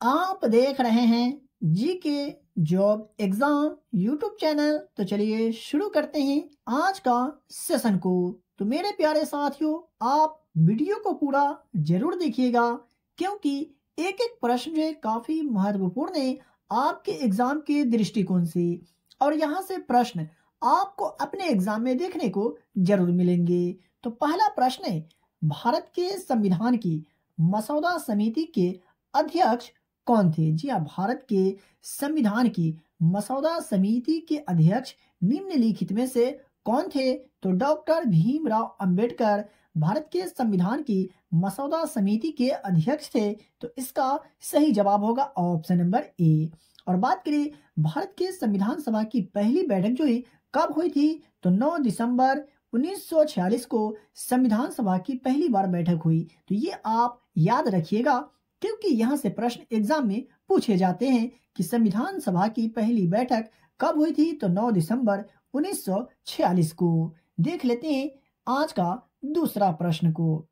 आप देख रहे हैं GK job exam YouTube channel. तो चलिए शुरू करते हैं आज का सेशन को। तो मेरे प्यारे साथियों, आप वीडियो को पूरा जरूर देखिएगा, क्योंकि एक एक प्रश्न जो है काफी महत्वपूर्ण है आपके एग्जाम के दृष्टिकोण से, और यहाँ से प्रश्न आपको अपने एग्जाम में देखने को जरूर मिलेंगे। तो पहला प्रश्न है, भारत के संविधान की मसौदा समिति के अध्यक्ष कौन थे? जी हाँ, भारत के संविधान की मसौदा समिति के अध्यक्ष निम्नलिखित में से कौन थे? तो डॉक्टर भीमराव अंबेडकर भारत के संविधान की मसौदा समिति के अध्यक्ष थे। तो इसका सही जवाब होगा ऑप्शन नंबर ए। और बात करें भारत के संविधान सभा की पहली बैठक जो है कब हुई थी? तो 9 दिसंबर 1946 को संविधान सभा की पहली बार बैठक हुई। तो ये आप याद रखिएगा, क्योंकि यहाँ से प्रश्न एग्जाम में पूछे जाते हैं कि संविधान सभा की पहली बैठक कब हुई थी? तो 9 दिसंबर 1946 को। देख लेते हैं आज का दूसरा प्रश्न को।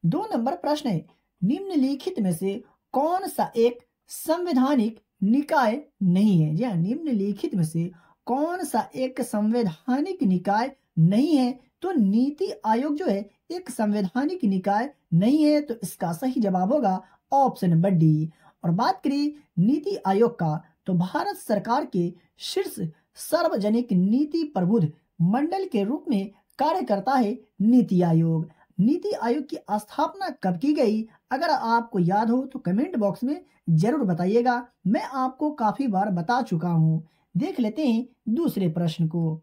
2 नंबर प्रश्न है, निम्नलिखित में से कौन सा एक संवैधानिक निकाय नहीं है? जी हाँ, निम्नलिखित में से कौन सा एक संवैधानिक निकाय नहीं है? तो नीति आयोग जो है एक संवैधानिक निकाय नहीं है। तो इसका सही जवाब होगा ऑप्शन नंबर डी। और बात करें नीति आयोग का, तो भारत सरकार के शीर्ष सार्वजनिक नीति प्रबुद्ध मंडल के रूप में कार्य करता है नीति आयोग। नीति आयोग की स्थापना कब की गई? अगर आपको याद हो तो कमेंट बॉक्स में जरूर बताइएगा, मैं आपको काफी बार बता चुका हूं। देख लेते हैं दूसरे प्रश्न को।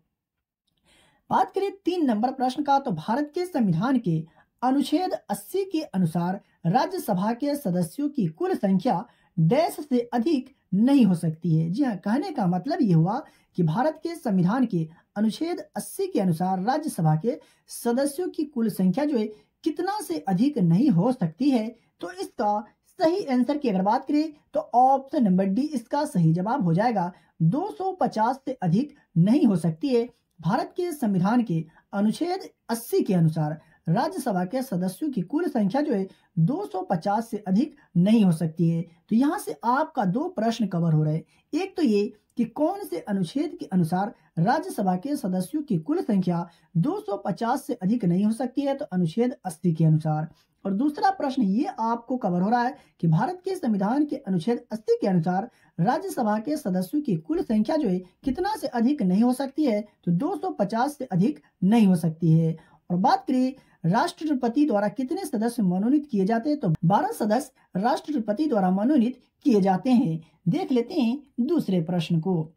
बात करें 3 नंबर प्रश्न का, तो भारत के संविधान के अनुच्छेद 80 के अनुसार राज्यसभा के सदस्यों की कुल संख्या डैश से अधिक नहीं हो सकती है। जी हाँ, कहने का मतलब ये हुआ कि भारत के संविधान के अनुच्छेद 80 के अनुसार राज्यसभा के सदस्यों की कुल संख्या जो है कितना से अधिक नहीं हो सकती है। तो इसका सही आंसर की अगर बात करें तो ऑप्शन नंबर डी इसका सही जवाब हो जाएगा। 250 से अधिक नहीं हो सकती है। भारत के संविधान के अनुच्छेद 80 के अनुसार राज्यसभा के सदस्यों की कुल संख्या जो है 250 से अधिक नहीं हो सकती है। तो यहाँ से आपका 2 प्रश्न कवर हो रहे हैं। एक तो ये कि कौन से अनुच्छेद के अनुसार राज्यसभा के सदस्यों की कुल संख्या 250 से अधिक नहीं हो सकती है? तो अनुच्छेद 80 के अनुसार। और दूसरा प्रश्न ये आपको कवर हो रहा है कि भारत के संविधान के अनुच्छेद 80 के अनुसार राज्यसभा के सदस्यों की कुल संख्या जो है कितना से अधिक नहीं हो सकती है? तो 250 से अधिक नहीं हो सकती है। और बात करें राष्ट्रपति द्वारा कितने सदस्य मनोनीत किए जाते हैं? तो 12 सदस्य राष्ट्रपति द्वारा मनोनीत किए जाते हैं। देख लेते हैं दूसरे प्रश्न को।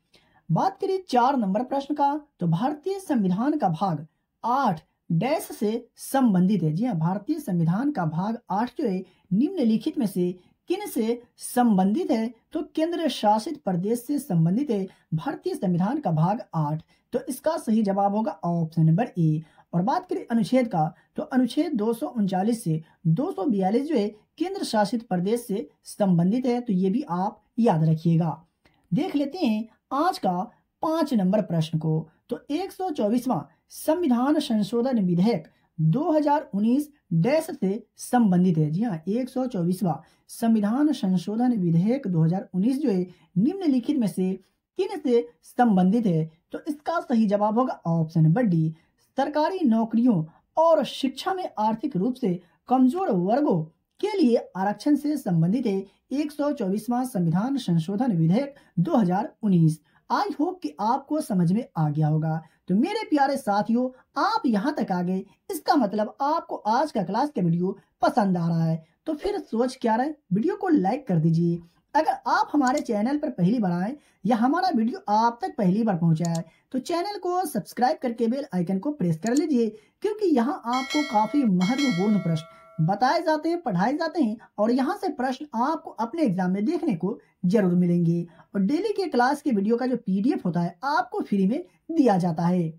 बात करें 4 नंबर प्रश्न का, तो भारतीय संविधान का भाग 8 डैश से संबंधित है। जी हाँ, भारतीय संविधान का भाग 8 जो है निम्नलिखित में से किन से संबंधित है? तो केंद्र शासित प्रदेश से संबंधित है भारतीय संविधान का भाग 8। तो इसका सही जवाब होगा ऑप्शन नंबर ए। और बात करें अनुच्छेद का, तो अनुच्छेद 239 से 242 जो है केंद्र शासित प्रदेश से संबंधित है। तो ये भी आप याद रखिएगा। देख लेते हैं आज का 5 नंबर प्रश्न को। तो 124वां संविधान संशोधन विधेयक 2019 डैश से संबंधित है। जी हाँ, 124वां संविधान संशोधन विधेयक 2019 जो है निम्नलिखित में से किन से संबंधित है? तो इसका सही जवाब होगा ऑप्शन नंबर डी। सरकारी नौकरियों और शिक्षा में आर्थिक रूप से कमजोर वर्गों के लिए आरक्षण से संबंधित है 124वां संविधान संशोधन विधेयक 2019। आई होप कि आपको समझ में आ गया होगा। तो मेरे प्यारे साथियों, आप यहाँ तक आ गए, इसका मतलब आपको आज का क्लास का वीडियो पसंद आ रहा है। तो फिर सोच क्या रहे, वीडियो को लाइक कर दीजिए। अगर आप हमारे चैनल पर पहली बार आए या हमारा वीडियो आप तक पहली बार पहुंचा है, तो चैनल को सब्सक्राइब करके बेल आइकन को प्रेस कर लीजिए, क्योंकि यहाँ आपको काफी महत्वपूर्ण प्रश्न बताए जाते हैं, पढ़ाए जाते हैं, और यहाँ से प्रश्न आपको अपने एग्जाम में देखने को जरूर मिलेंगे। और डेली के क्लास के वीडियो का जो PDF होता है आपको फ्री में दिया जाता है।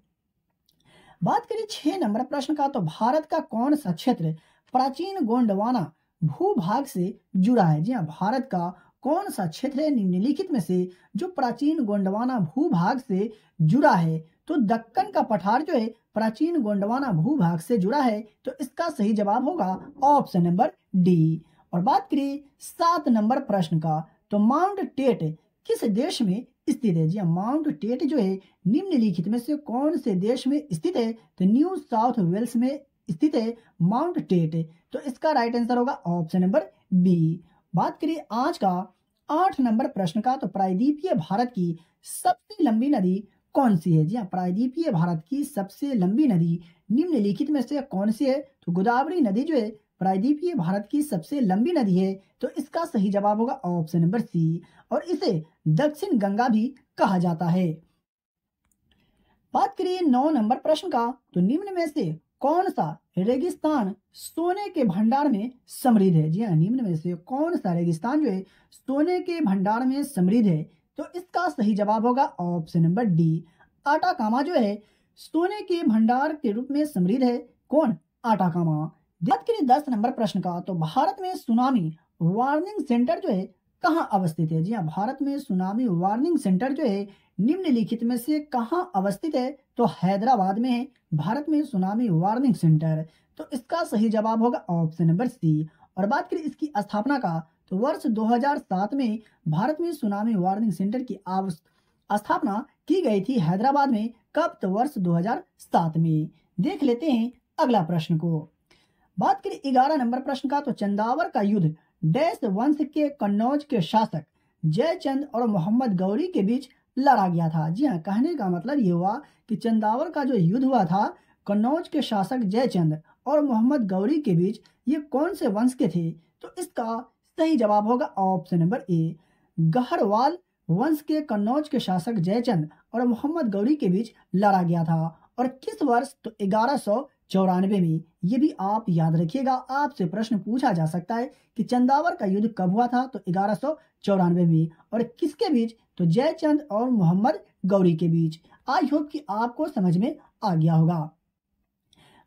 बात करें 6 नंबर प्रश्न का, तो भारत का कौन सा क्षेत्र प्राचीन गोंडवाना भूभाग से जुड़ा है? जी हाँ, भारत का कौन सा क्षेत्र है निम्नलिखित में से जो प्राचीन गोंडवाना भूभाग से जुड़ा है? तो दक्कन का पठार जो है प्राचीन गोंडवाना भूभाग से जुड़ा है। तो इसका सही जवाब होगा ऑप्शन नंबर डी। और बात करें 7 नंबर प्रश्न का, तो माउंट टेट किस देश में स्थित है? जी हाँ, माउंट टेट जो है निम्नलिखित में से कौन से देश में स्थित है? तो न्यू साउथ वेल्स में स्थित है माउंट टेट। तो इसका राइट आंसर होगा ऑप्शन नंबर बी। बात करिए आज का 8 नंबर प्रश्न का, तो प्रायद्वीपीय भारत की सबसे लंबी नदी कौन सी है? जी हाँ, प्रायद्वीपीय भारत की सबसे लंबी नदी निम्नलिखित में से कौन सी है? तो गोदावरी नदी जो है प्रायद्वीपीय भारत की सबसे लंबी नदी है। तो इसका सही जवाब होगा ऑप्शन नंबर सी, और इसे दक्षिण गंगा भी कहा जाता है। बात करिए 9 नंबर प्रश्न का, तो निम्न में से कौन सा रेगिस्तान सोने के भंडार में समृद्ध है? जी हाँ, निम्न में से कौन सा रेगिस्तान जो है सोने के भंडार में समृद्ध है? तो इसका सही जवाब होगा ऑप्शन नंबर डी, आटाकामा जो है सोने के भंडार के रूप में समृद्ध है। कौन? आटाकामा। बात करिए 10 नंबर प्रश्न का, तो भारत में सुनामी वार्निंग सेंटर जो है कहाँ अवस्थित है? जी हाँ, भारत में सुनामी वार्निंग सेंटर जो है निम्नलिखित में से कहाँ अवस्थित है? तो हैदराबाद में है भारत में सुनामी वार्निंग सेंटर। तो इसका सही जवाब होगा ऑप्शन नंबर सी। और बात करें इसकी स्थापना का, तो वर्ष 2007 में भारत में सुनामी वार्निंग सेंटर की स्थापना की गई थी हैदराबाद में। कब? तो वर्ष 2007 में। देख लेते हैं अगला प्रश्न को। बात करें 11 नंबर प्रश्न का, तो चंदावर का युद्ध डैश वंश के कन्नौज के शासक जयचंद और मोहम्मद गौरी के बीच लड़ा गया था। जी हाँ, कहने का मतलब ये हुआ कि चंदावर का जो युद्ध हुआ था कन्नौज के शासक जयचंद और मोहम्मद गौरी के बीच, ये कौन से वंश के थे? तो इसका सही जवाब होगा ऑप्शन नंबर ए, गहरवाल वंश के कन्नौज के शासक जयचंद और मोहम्मद गौरी के बीच लड़ा गया था। और किस वर्ष? तो 1194 में। ये भी आप याद रखिएगा, आपसे प्रश्न पूछा जा सकता है कि चंदावर का युद्ध कब हुआ था? तो 1194 में। और किसके बीच? तो जयचंद और मोहम्मद गौरी के बीच। आई होप कि आपको समझ में आ गया होगा।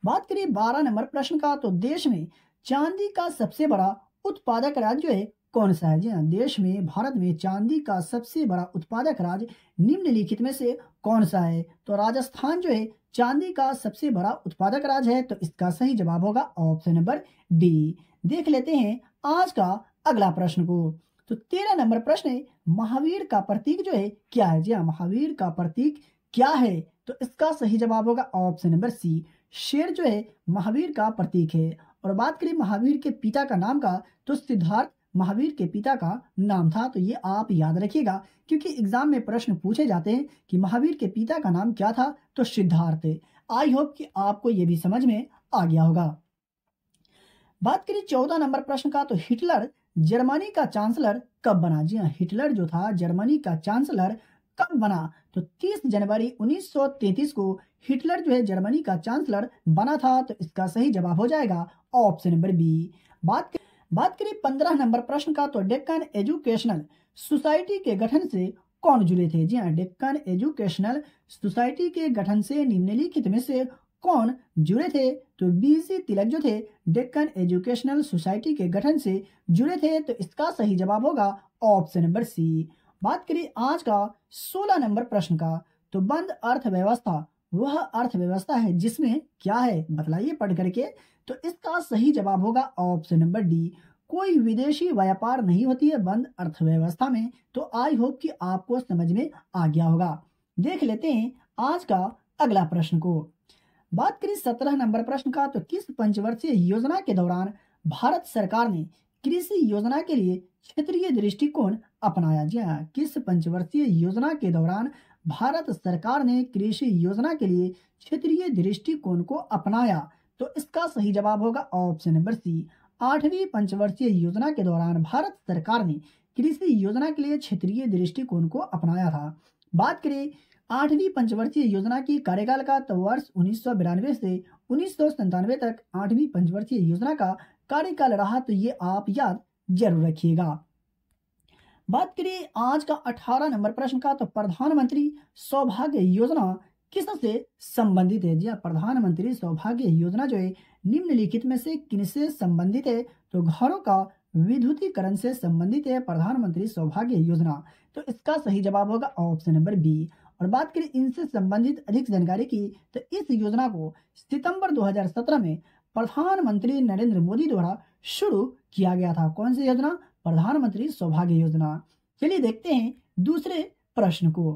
बात करिए 12 नंबर प्रश्न का, तो देश में चांदी का सबसे बड़ा उत्पादक राज्य है कौन सा है? जी हाँ, देश में भारत में चांदी का सबसे बड़ा उत्पादक राज्य निम्नलिखित में से कौन सा है? तो राजस्थान जो है चांदी का सबसे बड़ा उत्पादक राज्य है। तो इसका सही जवाब होगा ऑप्शन नंबर डी। देख लेते हैं आज का अगला प्रश्न को। तो 13 नंबर प्रश्न है, महावीर का प्रतीक जो है क्या है? जी हाँ, महावीर का प्रतीक क्या है? तो इसका सही जवाब होगा ऑप्शन नंबर सी, शेर जो है महावीर का प्रतीक है। और बात करें महावीर के पिता का नाम का, तो सिद्धार्थ महावीर के पिता का नाम था। तो ये आप याद रखिएगा, क्योंकि एग्जाम में प्रश्न पूछे जाते हैं कि महावीर के पिता का नाम क्या था? तो सिद्धार्थ। आई होप कि आपको ये भी समझ में आ गया होगा। बात करें 14 नंबर प्रश्न का, तो हिटलर जर्मनी का चांसलर कब बना? जी हाँ, हिटलर जो था जर्मनी का चांसलर कब बना? तो 30 जनवरी 1933 को हिटलर जो है जर्मनी का चांसलर बना था। तो इसका सही जवाब हो जाएगा ऑप्शन नंबर बी। बात करें 15 नंबर प्रश्न का, तो डेक्कन एजुकेशनल सोसाइटी के गठन से कौन जुड़े थे? जी हाँ, डेक्कन एजुकेशनल सोसाइटी के गठन से निम्नलिखित में से कौन जुड़े थे? तो बीसी तिलक जो थे डेक्कन एजुकेशनल सोसाइटी के गठन से जुड़े थे। तो इसका सही जवाब होगा ऑप्शन नंबर सी। बात करिए आज का 16 नंबर प्रश्न का, तो बंद अर्थव्यवस्था वह अर्थव्यवस्था है जिसमें क्या है? बतलाइए पढ़ करके। तो इसका सही जवाब होगा ऑप्शन नंबर डी, कोई विदेशी व्यापार नहीं होती है बंद अर्थव्यवस्था में। तो आई होप कि आपको समझ में आ गया होगा। देख लेते हैं आज का अगला प्रश्न को। बात करें 17 नंबर प्रश्न का, तो किस पंचवर्षीय योजना के दौरान भारत सरकार ने कृषि योजना के लिए क्षेत्रीय दृष्टिकोण अपनाया? जी हाँ, किस पंचवर्षीय योजना के दौरान भारत सरकार ने कृषि योजना के लिए क्षेत्रीय दृष्टिकोण को अपनाया? तो इसका सही जवाब होगा ऑप्शन नंबर सी, 8वीं पंचवर्षीय योजना के दौरान भारत सरकार ने कृषि योजना के लिए क्षेत्रीय दृष्टिकोण को अपनाया था। बात करें 8वीं पंचवर्षीय योजना की कार्यकाल का, तो वर्ष 1992 से 1997 तक 8वीं पंचवर्षीय योजना का कार्यकाल रहा। तो ये आप याद जरूर रखिएगा। बात करिए आज का 18 नंबर प्रश्न का, तो प्रधानमंत्री सौभाग्य योजना किससे संबंधित है? जी हाँ, प्रधानमंत्री सौभाग्य योजना जो है निम्नलिखित में से किनसे संबंधित है? तो घरों का विद्युतीकरण से संबंधित है प्रधानमंत्री सौभाग्य योजना। तो इसका सही जवाब होगा ऑप्शन नंबर बी। और बात करें इनसे संबंधित अधिक जानकारी की, तो इस योजना को सितंबर 2017 में प्रधानमंत्री नरेंद्र मोदी द्वारा शुरू किया गया था? कौन सी योजना? प्रधानमंत्री सौभाग्य योजना। चलिए देखते हैं दूसरे प्रश्न को।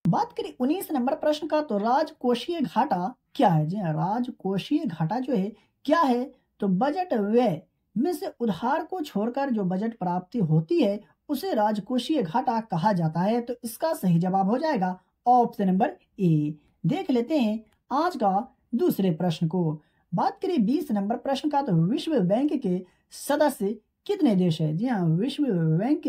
बात करें 19 नंबर प्रश्न का, तो राजकोषीय घाटा क्या है? जी हाँ, राजकोषीय घाटा जो है क्या है? तो बजट व्यय में से उधार को छोड़कर जो बजट प्राप्ति होती है उसे राजकोषीय घाटा कहा जाता है। तो इसका सही जवाब हो जाएगा ऑप्शन नंबर ए। देख लेते हैं आज का दूसरे प्रश्न को। बात करें 20 नंबर प्रश्न का, तो विश्व बैंक के सदस्य कितने देश है? जी हाँ, विश्व बैंक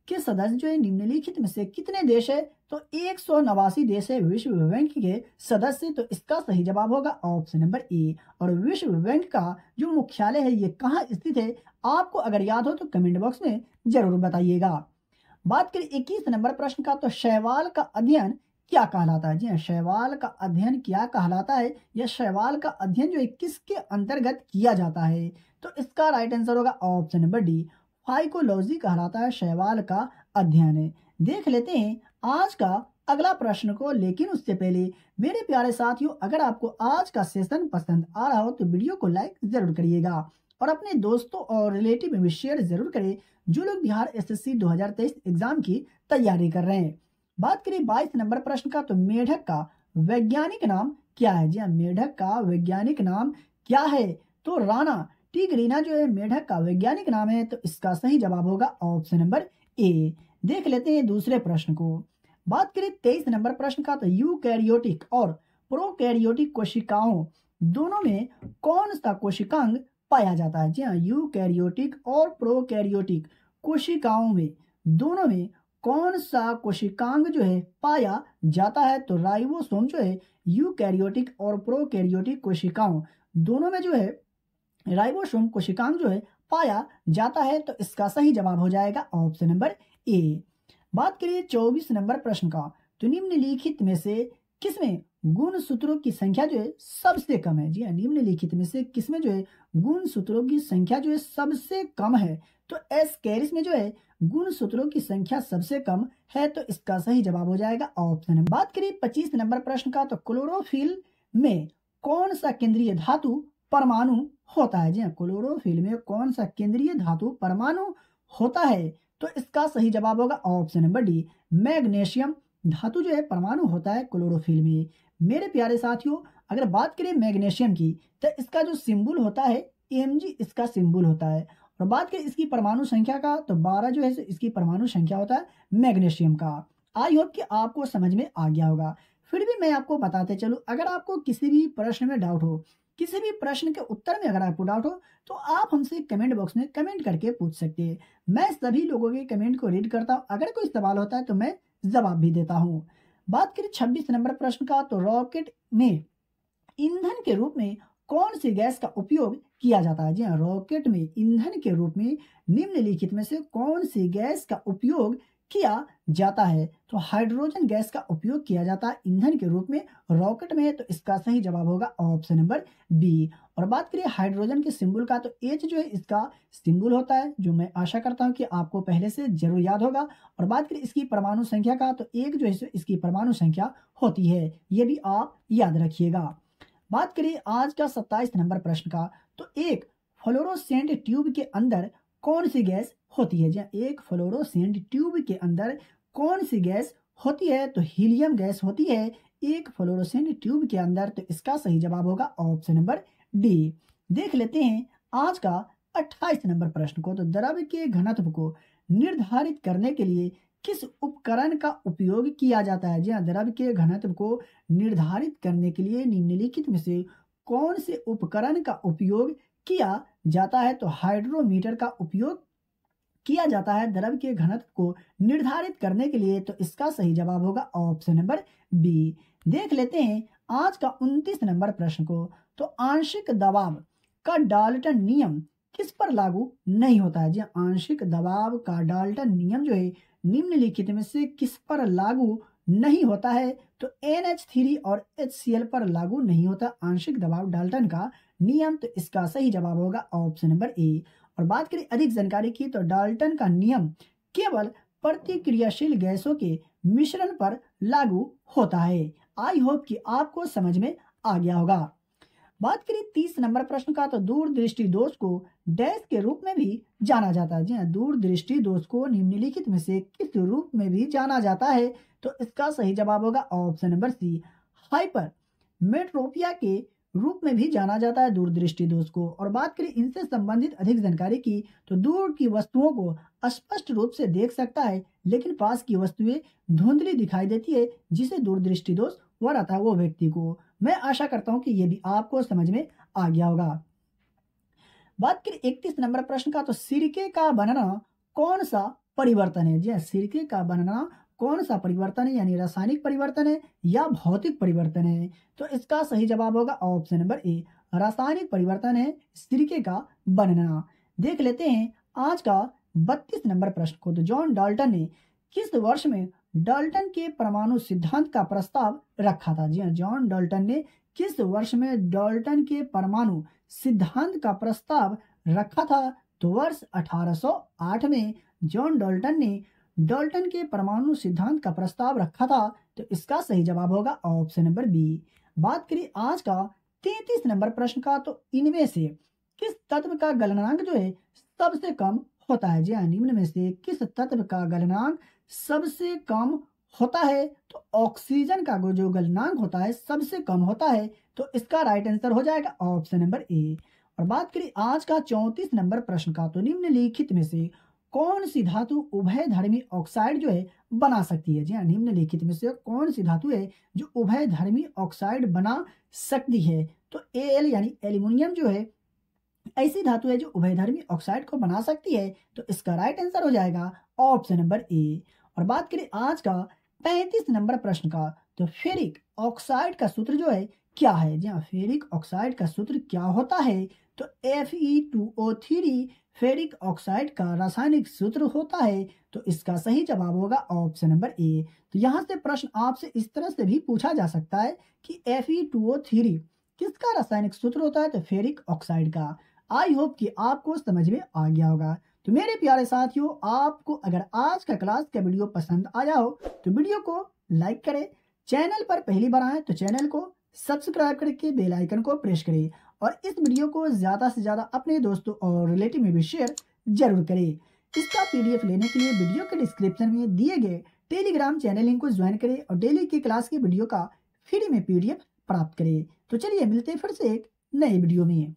के सदस्य जो है निम्नलिखित में से कितने देश है? तो 189 देश है विश्व बैंक के सदस्य। तो इसका सही जवाब होगा ऑप्शन नंबर ए। और विश्व बैंक का जो मुख्यालय है ये कहाँ स्थित है? आपको अगर याद हो तो कमेंट बॉक्स में जरूर बताइएगा। बात करें 21 नंबर प्रश्न का, तो शैवाल का अध्ययन क्या कहलाता है? जी हाँ, शैवाल का अध्ययन क्या कहलाता है? या शैवाल का अध्ययन जो है किसके अंतर्गत किया जाता है? तो इसका राइट आंसर होगा ऑप्शन नंबर डी, फाइकोलॉजी कहलाता है शैवाल का अध्ययन है। देख लेते हैं आज का अगला प्रश्न को, लेकिन उससे पहले मेरे प्यारे साथियों, अगर आपको आज का सेशन पसंद आ रहा हो तो वीडियो को लाइक जरूर करिएगा और अपने दोस्तों और रिलेटिव में भी शेयर जरूर करें जो लोग बिहार एसएससी 2023 एग्जाम की तैयारी कर रहे हैं। बात करें 22 नंबर प्रश्न का, तो मेढक का वैज्ञानिक नाम क्या है? जी हाँ, मेढक का वैज्ञानिक नाम क्या है? तो राणा टिग्रिना जो है मेढक का वैज्ञानिक नाम है। तो इसका सही जवाब होगा ऑप्शन नंबर ए। देख लेते हैं दूसरे प्रश्न को। बात करें 23 नंबर प्रश्न का, तो यूकैरियोटिक और प्रोकैरियोटिक कोशिकाओं दोनों में कौन सा कोशिकांग पाया जाता है? जी हाँ, यूकैरियोटिक और प्रोकैरियोटिक कोशिकाओं में दोनों में कौन सा कोशिकांग जो है पाया जाता है? तो राइबोसोम जो है यूकैरियोटिक और प्रोकैरियोटिक कोशिकाओं दोनों में जो है राइबोसोम कोशिकांग जो है पाया जाता है। तो इसका सही जवाब हो जाएगा ऑप्शन नंबर ए। बात करिए 24 नंबर प्रश्न का, तो निम्नलिखित में से किसमें गुणसूत्रों की संख्या जो है सबसे कम है? जी हाँ, निम्नलिखित में से किसमें जो है गुणसूत्रों की संख्या जो है सबसे कम है? तो एस्केरिस में जो है गुणसूत्रों की संख्या सबसे कम है। तो इसका सही जवाब हो जाएगा ऑप्शन नंबर। बात करिए 25 नंबर प्रश्न का, तो क्लोरोफिल में कौन सा केंद्रीय धातु परमाणु होता है? जी हाँ, क्लोरोफिल में कौन सा केंद्रीय धातु परमाणु होता है? तो इसका सही जवाब होगा ऑप्शन नंबर डी, मैग्नीशियम धातु जो है परमाणु होता है क्लोरोफिल में। मेरे प्यारे साथियों, अगर बात करें मैग्नीशियम की, तो इसका जो सिंबल होता है Mg इसका सिंबल होता है। और बात करें इसकी परमाणु संख्या का, तो 12 जो है इसकी परमाणु संख्या होता है मैग्नीशियम का। आई होप कि आपको समझ में आ गया होगा। फिर भी मैं आपको बताते चलूं, अगर आपको किसी भी प्रश्न में डाउट हो, किसी भी प्रश्न के उत्तर में अगर आपको डाउट हो, तो आप हमसे कमेंट बॉक्स में कमेंट करके पूछ सकते हैं। मैं सभी लोगों के कमेंट को रीड करता हूं। अगर कोई सवाल होता है तो मैं जवाब भी देता हूं। बात करें 26 नंबर प्रश्न का, तो रॉकेट में ईंधन के रूप में कौन सी गैस का उपयोग किया जाता है? जी हाँ, रॉकेट में ईंधन के रूप में निम्नलिखित में से कौन सी गैस का उपयोग किया जाता है? तो हाइड्रोजन गैस का उपयोग किया जाता है ईंधन के रूप में रॉकेट में। तो इसका सही जवाब होगा ऑप्शन नंबर बी। और बात करिए हाइड्रोजन के सिंबल का, तो एच जो है इसका सिंबल होता है, जो मैं आशा करता हूं कि आपको पहले से जरूर याद होगा। और बात करें इसकी परमाणु संख्या का, तो एक जो है इसकी परमाणु संख्या होती है, ये भी आप याद रखिएगा। बात करें आज का 27 नंबर प्रश्न का, तो एक फ्लोरोसेंट ट्यूब के अंदर कौन सी गैस होती है? जी हाँ, एक फ्लोरोसेंट ट्यूब के अंदर कौन सी गैस होती है? तो हीलियम गैस होती है एक फ्लोरोसेंट ट्यूब के अंदर। तो इसका सही जवाब होगा ऑप्शन नंबर डी। देख लेते हैं आज का 28 नंबर प्रश्न को, तो द्रव के घनत्व को निर्धारित करने के लिए किस उपकरण का उपयोग किया जाता है? जी हाँ, द्रव के घनत्व को निर्धारित करने के लिए निम्नलिखित में से कौन से उपकरण का उपयोग किया जाता है? तो हाइड्रोमीटर का उपयोग किया जाता है द्रव के घनत्व को निर्धारित करने के लिए। तो इसका सही जवाब होगा ऑप्शन नंबर बी। देख लेते हैं आज का 29 नंबर प्रश्न को, तो आंशिक दबाव का डाल्टन नियम किस पर लागू नहीं होता है? जी हाँ, आंशिक दबाव का डाल्टन नियम जो है निम्नलिखित में से किस पर लागू नहीं होता है? तो NH3 और HCl पर लागू नहीं होता आंशिक दबाव डाल्टन का नियम। तो इसका सही जवाब होगा ऑप्शन नंबर ए। और बात करें अधिक जानकारी की, तो डाल्टन का नियम केवल प्रतिक्रियाशील गैसों के मिश्रण पर लागू होता है। आई होप कि आपको समझ में आ गया होगा। बात करें 30 नंबर प्रश्न का, तो दूरदृष्टि दोष को डैश के रूप में भी जाना जाता है। जी हाँ, दूरदृष्टि दोष को निम्नलिखित में से किस रूप में भी जाना जाता है? तो इसका सही जवाब होगा ऑप्शन नंबर सी, हाइपर मेट्रोपिया के रूप में भी जाना जाता है दूरदृष्टि दोष को। और बात करें इनसे संबंधित अधिक जानकारी की, तो दूर की वस्तुओं को स्पष्ट रूप से देख सकता है, लेकिन पास की वस्तुएं धुंधली दिखाई देती है, जिसे दूरदृष्टि दोष हो रहता है वो व्यक्ति को। मैं आशा करता हूं कि ये भी आपको समझ में आ गया होगा। बात करें 31 नंबर प्रश्न का, तो सिरके का बनना कौन सा परिवर्तन है? जी हाँ, सिरके का बनना कौन सा परिवर्तन है, यानी रासायनिक परिवर्तन है या भौतिक परिवर्तन है? तो इसका सही जवाब होगा ऑप्शन नंबर ए, रासायनिक परिवर्तन है सिरके का बनना। देख लेते हैं आज का 32 नंबर प्रश्न को, तो जॉन डाल्टन ने किस वर्ष में डाल्टन के परमाणु सिद्धांत का प्रस्ताव रखा था? जी हाँ, जॉन डाल्टन ने किस वर्ष में डाल्टन के परमाणु सिद्धांत का प्रस्ताव रखा था? तो वर्ष 1808 में जॉन डाल्टन ने डाल्टन के परमाणु सिद्धांत का प्रस्ताव रखा था। तो इसका सही जवाब होगा ऑप्शन नंबर बी। बात करें आज का 33 नंबर प्रश्न का, तो इनमें से किस तत्व का गलनांक जो है सबसे कम होता है? जी हाँ, निम्न में से किस तत्व का गलनांक सबसे कम होता है? तो ऑक्सीजन का जो गलनांक होता है सबसे कम होता है। तो इसका राइट आंसर हो जाएगा ऑप्शन नंबर ए। और बात करें आज का 34 नंबर प्रश्न का, तो निम्नलिखित में से कौन सी धातु उभयधर्मी ऑक्साइड जो है बना सकती है? जी हाँ, निम्नलिखित में से कौन सी धातु है जो उभयधर्मी ऑक्साइड बना सकती है? तो एल यानी एल्यूमिनियम जो है ऐसी धातु है जो उभयधर्मी ऑक्साइड को बना सकती है। तो इसका राइट आंसर हो जाएगा ऑप्शन नंबर ए। और बात करें आज का 35 नंबर प्रश्न का, तो फेरिक ऑक्साइड का सूत्र जो है क्या है? जी हाँ, फेरिक ऑक्साइड का सूत्र क्या होता है? तो Fe2O3 फेरिक ऑक्साइड का रासायनिक सूत्र होता है। तो इसका सही जवाब होगा ऑप्शन नंबर ए। तो यहाँ से प्रश्न आपसे इस तरह से भी पूछा जा सकता है कि Fe2O3 किसका रासायनिक सूत्र होता है? तो फेरिक ऑक्साइड का। आई होप कि आपको समझ में आ गया होगा। तो मेरे प्यारे साथियों, आपको अगर आज का क्लास का वीडियो पसंद आया हो तो वीडियो को लाइक करें, चैनल पर पहली बार आए तो चैनल को सब्सक्राइब करके बेल आइकन को प्रेस करें और इस वीडियो को ज़्यादा से ज़्यादा अपने दोस्तों और रिलेटिव में भी शेयर जरूर करें। इसका पीडीएफ लेने के लिए वीडियो के डिस्क्रिप्शन में दिए गए टेलीग्राम चैनल लिंक को ज्वाइन करें और डेली की क्लास की वीडियो का फ्री में पीडीएफ प्राप्त करें। तो चलिए मिलते हैं फिर से एक नए वीडियो में।